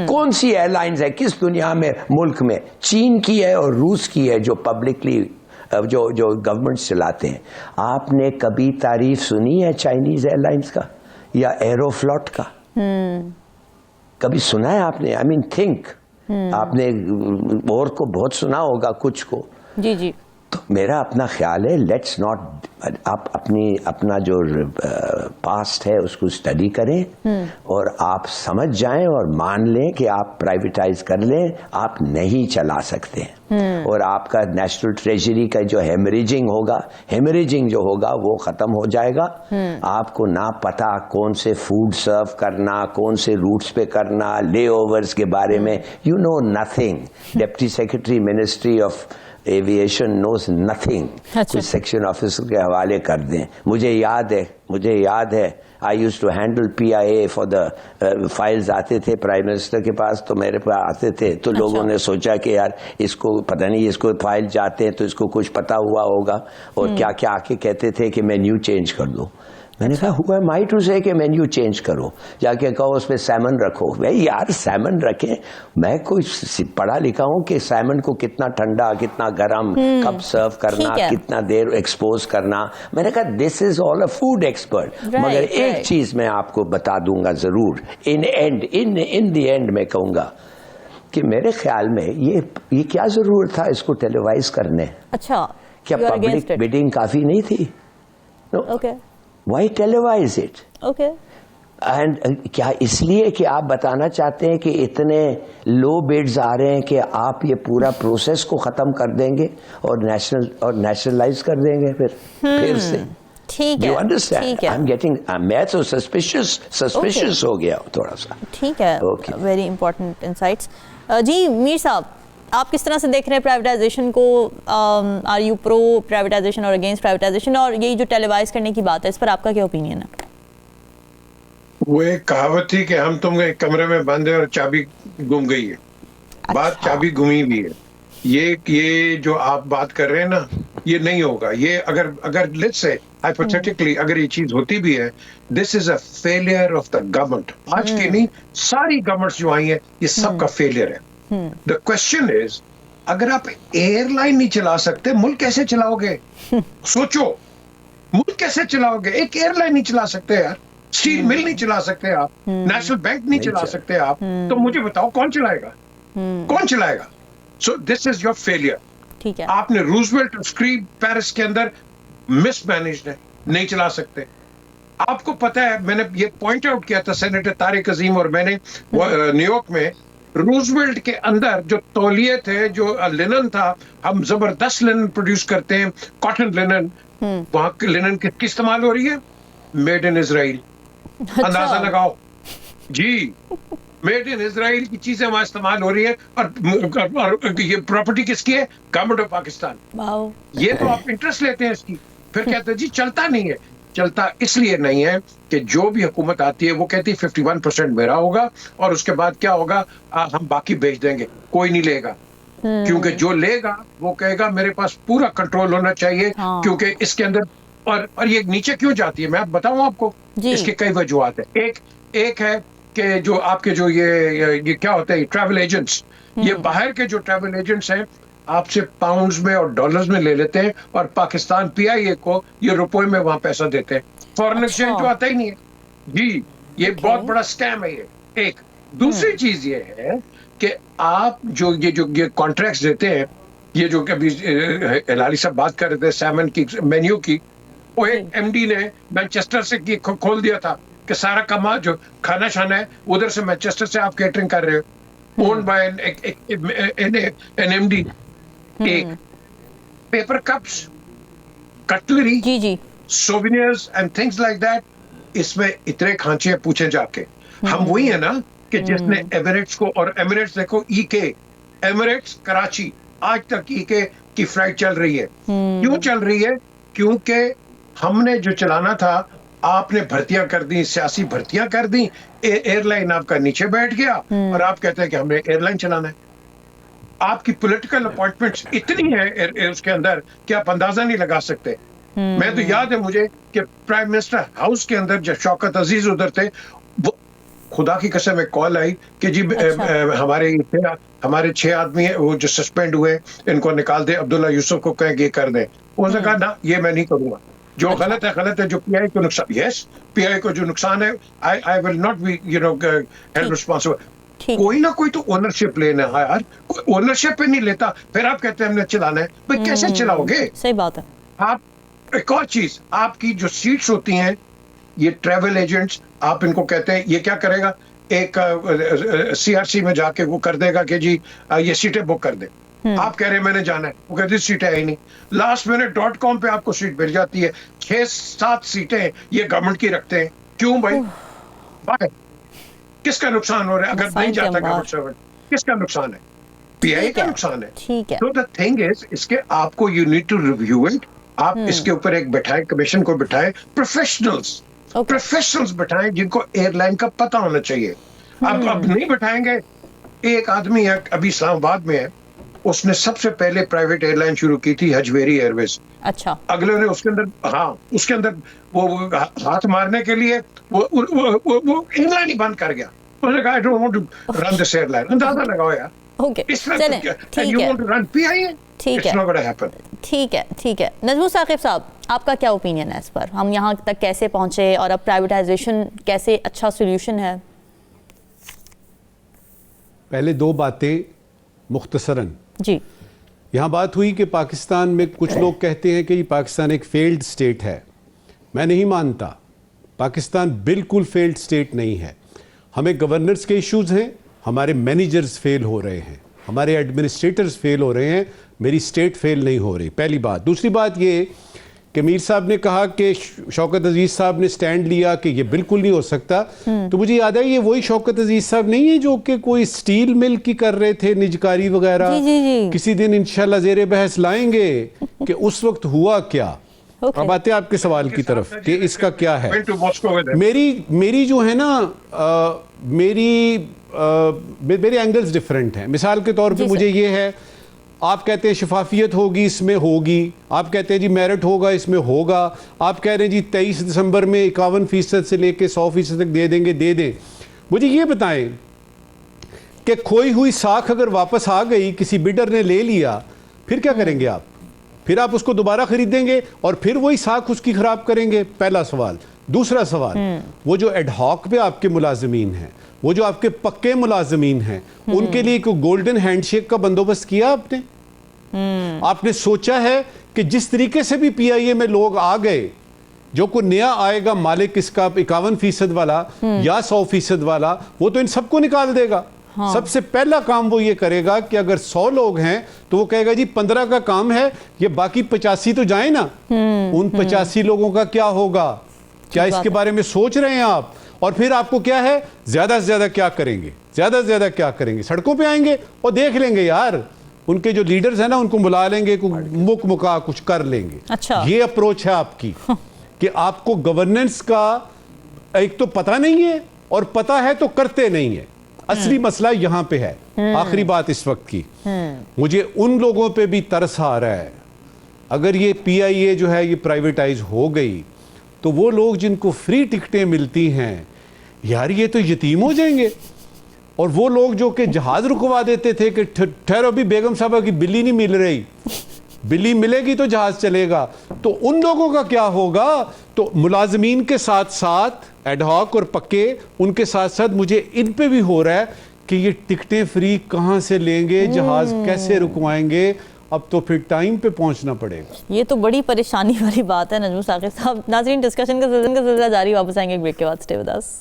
کون سی ایئر لائنز ہے کس دنیا میں، ملک میں؟ چین کی ہے اور روس کی ہے جو پبلکلی جو گورنمنٹ چلاتے ہیں. آپ نے کبھی تعریف سنی ہے چائنیز ایئر لائنز کا یا ایرو فلوٹ کا؟ کبھی سنا ہے آپ نے؟ آئی مین تھنک. آپ نے اور کو بہت سنا ہوگا، کچھ کو. جی جی. تو میرا اپنا خیال ہے، لیٹس ناٹ، آپ اپنا جو پاسٹ ہے اس کو اسٹڈی کریں، اور آپ سمجھ جائیں اور مان لیں کہ آپ پرائیویٹائز کر لیں. آپ نہیں چلا سکتے، اور آپ کا نیشنل ٹریجری کا جو ہیمریجنگ جو ہوگا وہ ختم ہو جائے گا. آپ کو نہ پتا کون سے فوڈ سرو کرنا، کون سے روٹس پہ کرنا، لے اوورز کے بارے میں you know nothing. Deputy secretary ministry of aviation knows nothing. کچھ سیکشن آفیسر کے حوالے کر دیں. مجھے یاد ہے I used to handle P I A for the files. آتے تھے پرائم منسٹر کے پاس تو میرے پاس آتے تھے، تو لوگوں نے سوچا کہ یار اس کو پتہ نہیں، اس کو فائل جاتے ہیں تو اس کو کچھ پتا ہوا ہوگا، اور کیا کیا آ کے کہتے تھے کہ مینیو چینج کر دو. میں نے کہا ہوا مائی ٹو سے کہ مینیو چینج کرو. جا کے کہو اس پہ سیمن رکھو. بھائی یار سیمن رکھیں، میں کوئی پڑھا لکھا ہوں کہ سیمن کو کتنا ٹھنڈا، کتنا گرم، کب سرو کرنا، کتنا دیر ایکسپوز کرنا. میں نے کہا دس از آل اے فوڈ ایکسپرٹ. مگر ایک چیز میں آپ کو بتا دوں گا ضرور، ان دی اینڈ میں کہوں گا کہ میرے خیال میں یہ کیا ضرورت تھا اس کو ٹیلیوائز کرنے. اچھا، کیا پبلک بیڈنگ کافی نہیں تھی؟ Okay. Why televise it? Okay. And کیا اس لیے کہ آپ بتانا چاہتے ہیں کہ اتنے لو بیڈز آ رہے ہیں کہ آپ یہ پورا پروسیس کو ختم کر دیں گے اور نیشنلائز کر دیں گے پھر سے؟ ٹھیک ہے. You understand? I'm getting, میں تو suspicious ہو گیا تھوڑا سا. ٹھیک ہے. Very important insights. جی میر صاحب، آپ کس طرح سے دیکھ رہے ہیں پرائیویٹائزیشن کو؟ آر یو پرو پرائیویٹائزیشن اور اگینسٹ پرائیویٹائزیشن؟ اور یہی جو ٹیلیوائز کرنے کی بات ہے اس پر آپ کا کیا اوپینین ہے؟ وہ ایک کہاوت تھی کہ ہم تم ایک کمرے میں بند ہیں اور چابی گم گئی ہے. بات چابی گمی بھی ہے. یہ جو آپ بات کر رہے ہیں نا، یہ نہیں ہوگا. یہ اگر لیٹس سے ہائپوتھیٹیکلی اگر یہ چیز ہوتی بھی ہے, this is a failure of the government. آج کی نہیں, ساری گورنمنٹس جو آئی ہیں یہ سب کا فیلئر ہے. دا کوشچن از, اگر آپ ایئر لائن نہیں چلا سکتے, ملک کیسے چلاؤ گے؟ سوچو, ملک کیسے چلاؤ گے؟ ایک ایئر لائن نہیں چلا سکتے یار, اسٹیل مل نہیں چلا سکتے آپ, نیشنل بینک نہیں چلا سکتے آپ, تو مجھے بتاؤ کون چلائے گا؟ کون چلائے گا؟ سو دس از یور فیلئر. ٹھیک ہے, آپ نے روزویلٹ اسکریپ پیرس کے اندر مس مینجڈ ہے, نہیں چلا سکتے. آپ کو پتا ہے, میں نے یہ پوائنٹ آؤٹ کیا تھا سینیٹر طارق عظیم اور میں نے نیو یارک میں, روزویلٹ کے اندر جو تولیے تھے, جو لینن تھا, ہم زبردست لینن پروڈیوس کرتے ہیں, کاٹن لینن, وہاں لینن کس کی استعمال ہو رہی ہے؟ میڈ ان اسرائیل. اندازہ لگاؤ جی, میڈ ان اسرائیل کی چیزیں وہاں استعمال ہو رہی ہیں, اور یہ پراپرٹی کس کی ہے؟ Government of Pakistan. یہ تو آپ انٹرسٹ لیتے ہیں اس کی, پھر کہتے ہیں جی چلتا نہیں ہے. چلتا اس لیے نہیں ہے کہ جو بھی حکومت آتی ہے وہ کہتی ہے 51% میرا ہوگا, اور اس کے بعد کیا ہوگا, ہم باقی بیچ دیں گے, کوئی نہیں لے گا. کیونکہ جو لے گا وہ کہے گا میرے پاس پورا کنٹرول ہونا چاہیے, کیونکہ اس کے اندر, اور یہ نیچے کیوں جاتی ہے میں بتاؤں آپ کو, اس کے کئی وجوہات ہیں. ایک ہے کہ جو آپ کے جو یہ کیا ہوتے ہیں ٹریول ایجنٹس, یہ باہر کے جو ٹریول ایجنٹس ہیں آپ سے پاؤنڈز میں اور ڈالرز میں لے لیتے ہیں, اور پاکستان پی آئی اے کو یہ روپے میں وہاں پیسہ دیتے ہیں. فورن ایکسچینج تو آتا ہی نہیں ہے جی, یہ بہت بڑا اسکیم ہے یہ. ایک دوسری چیز یہ ہے کہ آپ جو یہ کانٹریکٹس دیتے ہیں, یہ جو کبھی ہلالی صاحب بات کر رہے تھے سیمن کی مینیو کی, وہ ایک ایم ڈی نے مینچسٹر سے کھول دیا تھا کہ سارا کما جو کھانا شانا ہے ادھر سے مینچسٹر سے آپ کیٹرنگ کر رہے ہو, owned by N M D. ایک پیپر کپس, کٹلری, جی جی, souvenirs and things like that, اس میں اتنے کھانچے پوچھیں جا کے. ہم وہی ہیں نا کہ جس نے ایمریٹس کو, اور ایمریٹس دیکھو ای کے, ایمریٹس کراچی آج تک ای کے کی فلائٹ چل رہی ہے. کیوں چل رہی ہے؟ کیونکہ ہم نے جو چلانا تھا آپ نے بھرتیاں کر دی, سیاسی بھرتیاں کر دی, ایئر لائن آپ کا نیچے بیٹھ گیا, اور آپ کہتے ہیں کہ ہم نے ایئر لائن چلانا ہے. آپ کی پولیٹیکل اپوائنٹمنٹس اتنی ہے اس کے اندر کہ آپ اندازہ نہیں لگا سکتے. میں تو یاد ہے مجھے کہ پرائم منسٹر ہاؤس کے اندر جب شوکت عزیز ادھر تھے, خدا کی قسم ایک کال آئی کہ جی ہمارے 6 آدمی ہیں وہ جو سسپینڈ ہوئے, ان کو نکال دیں, عبداللہ یوسف کو کہیں یہ کر دیں. اس نے کہا نہ, یہ میں نہیں کروں گا, جو غلط ہے, جو پی آئی کو نقصان, یس پی آئی کو جو نقصان ہے, I will not be held responsible. کوئی نہ کوئی تو اونرشپ لینا ہے یار, کوئی اونرشپ پہ نہیں لیتا, پھر آپ کہتے ہیں ہم نے چلانا ہے. بھائی کیسے چلاؤ گے؟ صحیح بات ہے. آپ ایک اور چیز, آپ کی جو سیٹس ہوتی ہیں, یہ ٹریول ایجنٹس آپ ان کو کہتے ہیں, یہ کیا کرے گا, ایک سی آر سی میں جا کے وہ کر دے گا کہ جی یہ سیٹیں بک کر دیں. آپ کہہ رہے ہیں میں نے جانا ہے, وہ کہتے ہیں سیٹیں ہی نہیں. لاسٹ minute.com پہ آپ کو سیٹ مل جاتی ہے, 6-7 سیٹیں یہ گورنمنٹ کی رکھتے ہیں. کیوں بھائی؟ کس کا نقصان ہو رہا ہے اگر نہیں جاتا گورنمنٹ سرونٹ؟ کس کا نقصان ہے؟ پی آئی کا نقصان ہے. تو دا تھنگ از, اس کے آپ کو you need to review it. آپ اس کے اوپر ایک بٹھائیں, کمیشن کو بٹھائیں, پروفیشنلز بٹھائیں جن کو ایئر لائن کا پتہ ہونا چاہیے. اب نہیں بٹھائیں گے. ایک آدمی ہے ابھی اسلام آباد میں ہے, اس نے سب سے پہلے پرائیویٹ ایئر لائن شروع کی تھی, حجویری ایئر ویز. اچھا, اگلے نے اس کے اندر وہ ہاتھ مارنے کے لیے وہ ایئر لائن ہی بند کر گیا. اس نے کہا I don't want to run this airline. اندازہ لگاؤ یار. ٹھیک ہے. نجم ثاقب صاحب, آپ کا کیا اوپینین ہے اس پر, ہم یہاں تک کیسے پہنچے, اور اب پرائیویٹائزیشن کیسے اچھا سولوشن ہے؟ پہلے 2 باتیں مختصراً. جی, یہاں بات ہوئی کہ پاکستان میں کچھ لوگ کہتے ہیں کہ یہ پاکستان ایک فیلڈ سٹیٹ ہے. میں نہیں مانتا, پاکستان بالکل فیلڈ سٹیٹ نہیں ہے. ہمیں گورنرز کے ایشوز ہیں, ہمارے مینیجرز فیل ہو رہے ہیں, ہمارے ایڈمنسٹریٹرز فیل ہو رہے ہیں, میری سٹیٹ فیل نہیں ہو رہی. پہلی بات. دوسری بات یہ کہ میر صاحب نے کہا کہ شوکت عزیز صاحب نے سٹینڈ لیا کہ یہ بالکل نہیں ہو سکتا. تو مجھے یاد ہے یہ وہی شوکت عزیز صاحب نہیں ہے جو کہ کوئی سٹیل مل کی کر رہے تھے, نجکاری وغیرہ. کسی دن انشاءاللہ زیر بحث لائیں گے کہ اس وقت ہوا کیا. اب آتے آپ کے سوال کی طرف کہ اس کا کیا ہے. میری جو ہے نا, میرے اینگلز ڈیفرنٹ ہیں. مثال کے طور پہ مجھے یہ ہے آپ کہتے ہیں شفافیت ہوگی اس میں ہوگی, آپ کہتے ہیں جی میرٹ ہوگا اس میں ہوگا, آپ کہہ رہے ہیں جی 23 دسمبر میں 51% سے لے کے 100% تک دے دیں گے, دے دیں. مجھے یہ بتائیں کہ کھوئی ہوئی ساکھ اگر واپس آ گئی, کسی بڈر نے لے لیا, پھر کیا کریں گے آپ؟ پھر آپ اس کو دوبارہ خریدیں گے اور پھر وہی ساکھ اس کی خراب کریں گے؟ پہلا سوال. دوسرا سوال, وہ جو ایڈ ہاک پہ آپ کے ملازمین ہیں, وہ جو آپ کے پکے ملازمین ہیں, ان کے لیے کوئی گولڈن ہینڈ شیک کا بندوبست کیا آپ نے؟ آپ نے سوچا ہے کہ جس طریقے سے بھی پی آئی اے میں لوگ آ گئے, جو کوئی نیا آئے گا مالک اس کا 51% والا یا 100% والا, وہ تو ان سب کو نکال دے گا. سب سے پہلا کام وہ یہ کرے گا کہ اگر 100 لوگ ہیں تو وہ کہے گا جی 15 کا کام ہے, یہ باقی 85 تو جائیں نا. ان 85 لوگوں کا کیا ہوگا؟ کیا اس کے بارے میں سوچ رہے ہیں آپ؟ اور پھر آپ کو کیا ہے, زیادہ سے زیادہ کیا کریں گے, زیادہ سے زیادہ کیا کریں گے؟ سڑکوں پہ آئیں گے اور دیکھ لیں گے یار, ان کے جو لیڈرز ہیں نا ان کو بلا لیں گے, مک مکا کچھ کر لیں گے. اچھا, یہ اپروچ ہے آپ کی کہ آپ کو گورننس کا ایک تو پتہ نہیں ہے, اور پتہ ہے تو کرتے نہیں ہے. اصلی مسئلہ یہاں پہ ہے. آخری بات اس وقت کی, مجھے ان لوگوں پہ بھی ترس آ رہا ہے, اگر یہ پی آئی اے جو ہے یہ پرائیویٹائز ہو گئی تو وہ لوگ جن کو فری ٹکٹیں ملتی ہیں یار, یہ تو یتیم ہو جائیں گے. اور وہ لوگ جو کہ جہاز رکوا دیتے تھے کہ ٹھہرو بھی بیگم صاحبہ کی بلی نہیں مل رہی, بلی ملے گی تو جہاز چلے گا, تو ان لوگوں کا کیا ہوگا؟ تو ملازمین کے ساتھ ساتھ ایڈ ہاک اور پکے, ان کے ساتھ ساتھ مجھے ان پہ بھی ہو رہا ہے کہ یہ ٹکٹیں فری کہاں سے لیں گے, جہاز کیسے رکوائیں گے؟ اب تو پھر ٹائم پہ پہنچنا پڑے گا. یہ تو بڑی پریشانی والی بات ہے نجم ثاقب صاحب. ناظرین, ڈسکشن کا سلسلہ جاری, واپس آئیں گے ایک بریک کے بعد. Stay with us.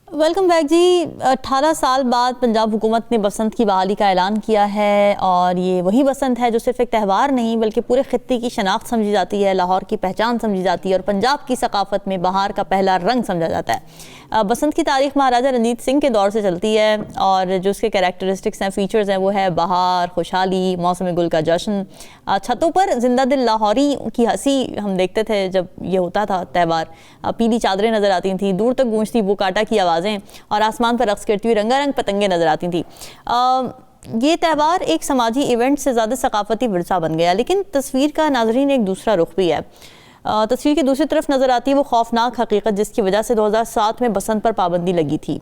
Welcome back جی. 18 سال بعد پنجاب حکومت نے بسنت کی بحالی کا اعلان کیا ہے, اور یہ وہی بسنت ہے جو صرف ایک تہوار نہیں بلکہ پورے خطے کی شناخت سمجھی جاتی ہے, لاہور کی پہچان سمجھی جاتی ہے, اور پنجاب کی ثقافت میں بہار کا پہلا رنگ سمجھا جاتا ہے. بسنت کی تاریخ مہاراجہ رنجیت سنگھ کے دور سے چلتی ہے, اور جو اس کے کریکٹرسٹکس ہیں, فیچرز ہیں, وہ ہے بہار, خوشحالی, موسم گل کا جشن. چھتوں پر زندہ دل لاہوری کی ہنسی ہم دیکھتے تھے جب یہ ہوتا تھا تہوار. پیلی چادریں نظر آتی تھیں, دور تک گونجتی وہ کاٹا کی آوازیں, اور آسمان پر رقص کرتی ہوئی رنگا رنگ پتنگیں نظر آتی تھیں. یہ تہوار ایک سماجی ایونٹ سے زیادہ ثقافتی ورثہ بن گیا. لیکن تصویر کا ناظرین ایک دوسرا رخ بھی ہے. تصویر کی دوسری طرف نظر آتی ہے وہ خوفناک حقیقت جس کی وجہ سے 2007 میں بسنت پر پابندی لگی تھی.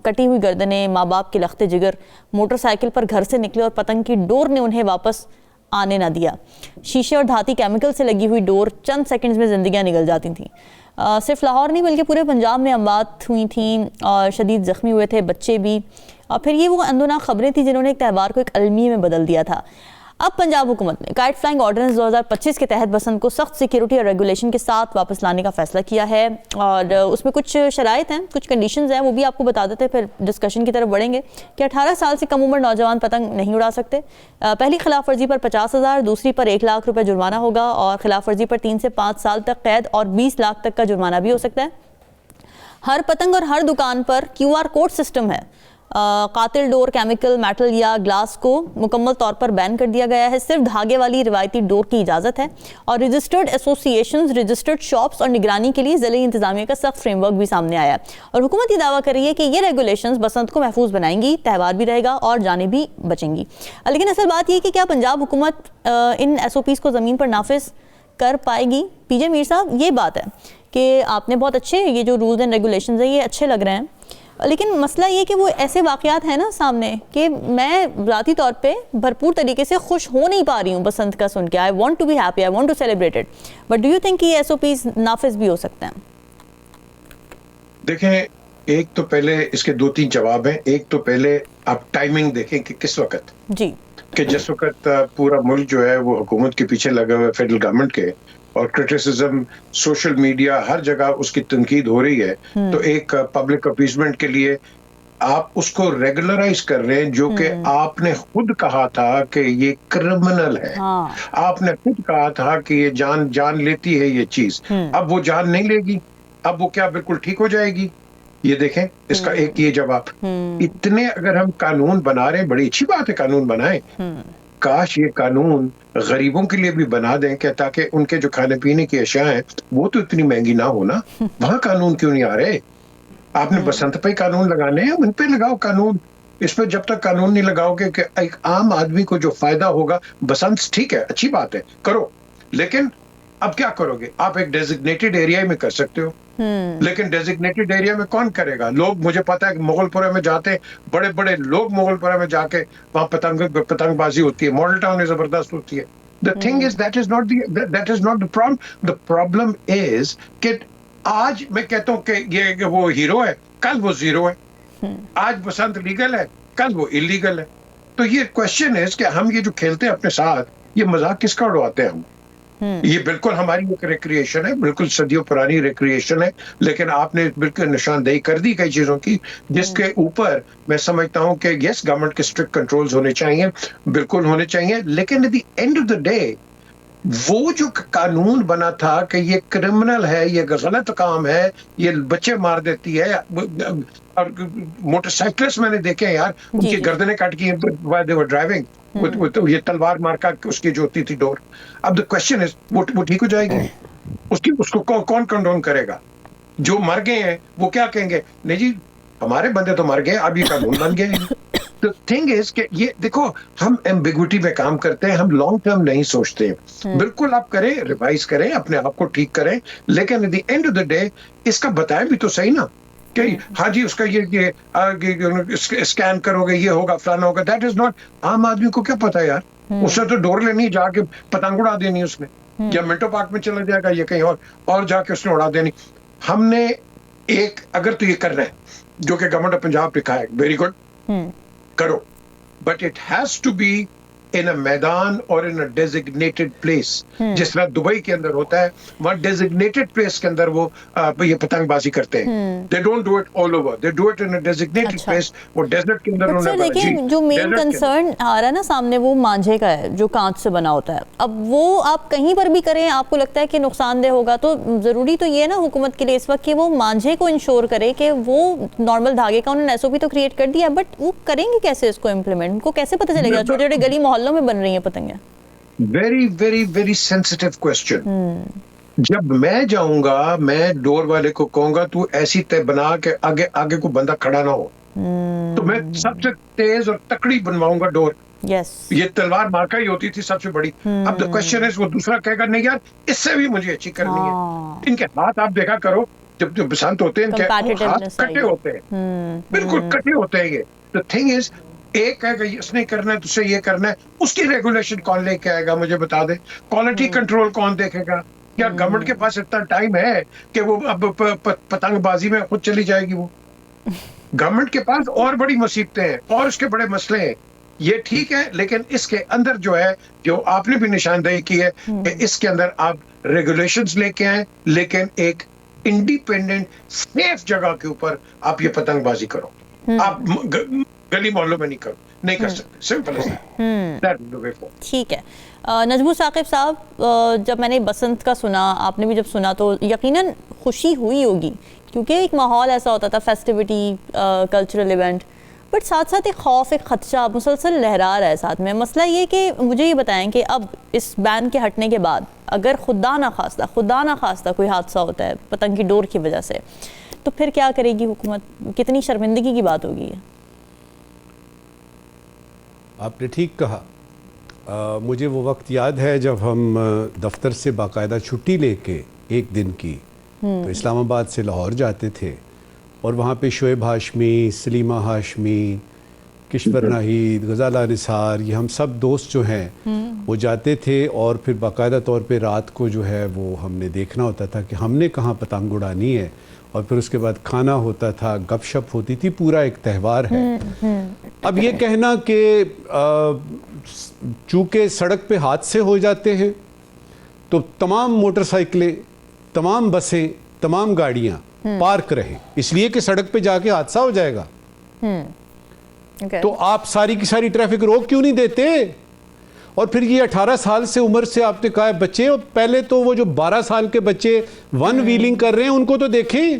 کٹی ہوئی گردنیں, ماں باپ کے لخت جگر, موٹر سائیکل پر گھر سے نکلے اور پتنگ کی ڈور نے انہیں واپس آنے نہ دیا. شیشے اور دھاتی کیمیکل سے لگی ہوئی ڈور چند سیکنڈز میں زندگیاں نگل جاتی تھیں. صرف لاہور نہیں بلکہ پورے پنجاب میں اموات ہوئی تھیں اور شدید زخمی ہوئے تھے, بچے بھی. اور پھر یہ وہ اندوناک خبریں تھیں جنہوں نے ایک تہوار کو ایک المیہ میں بدل دیا تھا. اب پنجاب حکومت نے کائٹ فلائنگ آرڈیننس 2025 کے تحت بسنت کو سخت سیکیورٹی اور ریگولیشن کے ساتھ واپس لانے کا فیصلہ کیا ہے, اور اس میں کچھ شرائط ہیں, کچھ کنڈیشنز ہیں, وہ بھی آپ کو بتا دیتے پھر ڈسکشن کی طرف بڑھیں گے. کہ 18 سال سے کم عمر نوجوان پتنگ نہیں اڑا سکتے. پہلی خلاف ورزی پر 50,000, دوسری پر 1 لاکھ روپے جرمانہ ہوگا, اور خلاف ورزی پر 3 سے 5 سال تک قید اور 20 لاکھ تک کا جرمانہ بھی ہو سکتا ہے. ہر پتنگ اور ہر دکان پر QR کوڈ سسٹم ہے. قاتل ڈور, کیمیکل, میٹل یا گلاس کو مکمل طور پر بین کر دیا گیا ہے. صرف دھاگے والی روایتی ڈور کی اجازت ہے, اور رجسٹرڈ ایسوسیشنز, رجسٹرڈ شاپس اور نگرانی کے لیے ضلعی انتظامیہ کا سخت فریم ورک بھی سامنے آیا ہے. اور حکومت یہ دعویٰ کر رہی ہے کہ یہ ریگولیشنز بسنت کو محفوظ بنائیں گی, تہوار بھی رہے گا اور جانیں بھی بچیں گی. لیکن اصل بات یہ کہ کیا پنجاب حکومت ان SOPs کو زمین پر نافذ کر پائے گی؟ پی جے میر صاحب, یہ بات ہے کہ آپ نے بہت اچھے یہ جو رولز اینڈ ریگولیشنز ہیں یہ اچھے لگ رہے ہیں, لیکن مسئلہ یہ کہ وہ ایسے واقعات ہیں نا سامنے کہ میں ذاتی طور پہ بھرپور طریقے سے خوش ہو نہیں پا رہی ہوں بسنت کا سن کے. I want to be happy, I want to celebrate it. But do you think یہ SOPs نافذ بھی ہو سکتے ہیں؟ دیکھیں, ایک تو پہلے اس کے 2-3 جواب ہیں. ایک تو پہلے آپ ٹائمنگ دیکھیں کہ کس وقت, جی, کہ جس وقت پورا ملک جو ہے وہ حکومت کے پیچھے لگا ہوا ہے, فیڈرل گورنمنٹ کے, اور کرٹیسزم, سوشل میڈیا, ہر جگہ اس کی تنقید ہو رہی ہے. تو ایک پبلک اپیزمنٹ کے لیے آپ اس کو ریگولرائز کر رہے ہیں, جو کہ آپ نے خود کہا تھا کہ یہ کرمنل ہے. آپ نے خود کہا تھا کہ یہ جان لیتی ہے یہ چیز. اب وہ جان نہیں لے گی, اب وہ کیا بالکل ٹھیک ہو جائے گی؟ یہ دیکھیں اس کا ایک یہ جواب. اتنے اگر ہم قانون بنا رہے ہیں, بڑی اچھی بات ہے قانون بنائیں, کاش یہ قانون غریبوں کے لیے بھی بنا دیں کہ تاکہ ان کے جو کھانے پینے کی اشیاء ہیں وہ تو اتنی مہنگی نہ ہونا. وہاں قانون کیوں نہیں آ رہے؟ آپ نے بسنت پہ قانون لگانے ہیں, ان پہ لگاؤ قانون. اس پہ جب تک قانون نہیں لگاؤ گے کہ ایک عام آدمی کو جو فائدہ ہوگا, بسنت ٹھیک ہے اچھی بات ہے کرو, لیکن اب کیا کرو گے؟ آپ ایک ڈیزگنیٹڈ ایریا میں کر سکتے ہو, لیکن ڈیزگنیٹڈ ایریا میں کون کرے گا؟ لوگ, مجھے پتا ہے کہ مغل پورے میں جاتے ہیں, بڑے بڑے لوگ مغل پورے میں جا کے وہاں پتنگ بازی ہوتی ہے, ماڈل ٹاؤن میں زبردست ہوتی ہے. The thing is that is not the problem. The problem is کہ آج میں کہتا ہوں کہ یہ وہ ہیرو ہے, کل وہ زیرو ہے. آج بسنت لیگل ہے, کل وہ انلیگل ہے. تو یہ کوشچن ہے کہ ہم یہ جو کھیلتے ہیں اپنے ساتھ, یہ مذاق کس کا اڑواتے ہیں ہم؟ یہ بالکل ہماری ایک ریکریشن ہے, بالکل صدیوں پرانی ریکریشن ہے, لیکن آپ نے بالکل نشاندہی کر دی کئی چیزوں کی جس کے اوپر میں سمجھتا ہوں کہ یس گورنمنٹ کے اسٹرکٹ کنٹرولز ہونے چاہیے, بالکل ہونے چاہیے, لیکن at the end of the day وہ جو قانون بنا تھا کہ یہ کرمنل ہے, یہ غلط کام ہے, یہ بچے مار دیتی ہے, اور موٹر سائیکلسٹ میں نے دیکھے ہیں یار, ان کی گردنیں کاٹ کی ڈرائیونگ, یہ تلوار مار کا اس کی جو ہوتی تھی ڈور. اب دا کوشچن از وہ ٹھیک ہو جائے گی؟ اس کو کون کنڈون کرے گا؟ جو مر گئے ہیں وہ کیا کہیں گے؟ نہیں جی ہمارے بندے تو مر گئے, اب یہ قانون بن گئے. The thing is کہ یہ دیکھو ہم ایمبیگوٹی میں کام کرتے ہیں, ہم لانگ ٹرم نہیں سوچتے. بالکل آپ کریں, ریوائز کریں, اپنے آپ کو ٹھیک کریں, لیکن at the end of the day اس کا بتائیں بھی تو صحیح نا کہ ہاں جی اس کا یہ اسکین کرو گے یہ ہوگا فلانا ہوگا. دیٹ از ناٹ, عام آدمی کو کیا پتا یار, اس نے تو ڈور لینی, جا کے پتنگ اڑا دینی اس نے, یا منٹو پارک میں چلا جائے گا, یہ کہیں اور جا کے اس نے اڑا دینی. ہم نے ایک اگر تو یہ کرنا ہے جو کہ گورنمنٹ آف پنجاب لکھا ہے, ویری گڈ کرو, but it has to be in a میدان اور ان اے ڈیزگنیٹڈ پلیس. جس طرح دبئی کے اندر ہوتا ہے, وہاں ڈیزگنیٹڈ پلیس کے اندر وہ یہ پتنگ بازی کرتے ہیں. They don't do it all over, they do it in a designated place. وہ ڈیزرٹ کے اندر انہوں نے, لیکن جو مین کنسرن آ رہا ہے نا سامنے, وہ مانجھے کا ہے جو کانچ سے بنا ہوتا ہے. اب وہ آپ کہیں پر بھی کریں, آپ کو لگتا ہے کہ نقصان دہ ہوگا, تو ضروری تو یہ ہے نا حکومت کے لیے اس وقت کہ وہ مانجھے کو انشور کرے کہ وہ نارمل دھاگے کا, انہوں نے ایس او پی تو کریٹ کر دیا, بٹ وہ کریں گے کیسے اس کو امپلیمنٹ؟ ان کو کیسے پتہ چلے گا؟ چھوٹے چھوٹے گلی محلوں میں بن رہی ہیں پتنگیں. Very very very sensitive question. جب میں جاؤں گا, میں ڈور والے کو کہوں گا تو ایسی طے بنا کہ آگے کو بندہ کھڑا نہ ہو, تو میں سب سے تیز اور تکڑی بنواؤں گا ڈور. یہ تلوار مارکا ہی ہوتی تھی سب سے بڑی. اب دا کوشچن ہے, وہ دوسرا کہے گا نہیں یار اس سے بھی مجھے اچھی کرنی ہے. ان کے ہاتھ آپ دیکھا کرو جب بسنت ہوتے ہیں, ان کے ہاتھ کٹے ہوتے ہیں, بالکل کٹے ہوتے ہیں. یہ دا تھنگ از, ایک کہے گا اس نے کرنا ہے, تو سے یہ کرنا ہے, اس کی ریگولیشن کون لے کے آئے گا مجھے بتا دے؟ کوالٹی کنٹرول کون دیکھے گا؟ یا گورنمنٹ کے پاس اتنا ٹائم ہے کہ وہ اب پتنگ بازی میں خود چلی جائے گی؟ وہ گورنمنٹ کے پاس اور بڑی مصیبتیں ہیں اور اس کے بڑے مسئلے ہیں. یہ ٹھیک ہے, لیکن اس کے اندر جو ہے, جو آپ نے بھی نشاندہی کی ہے کہ اس کے اندر آپ ریگولیشنز لے کے آئیں, لیکن ایک انڈیپینڈنٹ سیف جگہ کے اوپر آپ یہ پتنگ بازی کرو. آپ گلی محلوں میں نہیں کر سکتے. سمپل ہے. ٹھیک ہے. نجمو ثاقب صاحب, جب میں نے بسنت کا سنا, آپ نے بھی جب سنا, تو یقیناً خوشی ہوئی ہوگی کیونکہ ایک ماحول ایسا ہوتا تھا, فیسٹیوٹی, کلچرل ایونٹ, بٹ ساتھ ساتھ ایک خوف, ایک خدشہ مسلسل لہرا رہا ہے ساتھ میں. مسئلہ یہ کہ مجھے یہ بتائیں کہ اب اس بین کے ہٹنے کے بعد اگر خدا نخواستہ کوئی حادثہ ہوتا ہے پتنگ کی ڈور کی وجہ سے, تو پھر کیا کرے گی حکومت؟ کتنی شرمندگی کی بات ہوگی. آپ نے ٹھیک کہا. مجھے وہ وقت یاد ہے جب ہم دفتر سے باقاعدہ چھٹی لے کے ایک دن کی تو اسلام آباد سے لاہور جاتے تھے, اور وہاں پہ شعیب ہاشمی, سلیمہ ہاشمی, کشور ناہید, غزالہ نثار, یہ ہم سب دوست جو ہیں وہ جاتے تھے, اور پھر باقاعدہ طور پہ رات کو جو ہے وہ ہم نے دیکھنا ہوتا تھا کہ ہم نے کہاں پتنگ اڑانی ہے, اور پھر اس کے بعد کھانا ہوتا تھا, گپ شپ ہوتی تھی, پورا ایک تہوار ہے. اب یہ کہنا کہ چونکہ سڑک پہ حادثے ہو جاتے ہیں تو تمام موٹر سائیکلیں, تمام بسیں, تمام گاڑیاں پارک رہیں, اس لیے کہ سڑک پہ جا کے حادثہ ہو جائے گا, تو آپ ساری کی ساری ٹریفک روک کیوں نہیں دیتے؟ اور پھر یہ 18 سال سے عمر سے آپ نے کہا ہے بچے, اور پہلے تو وہ جو 12 سال کے بچے ون ویلنگ کر رہے ہیں ان کو تو دیکھیں,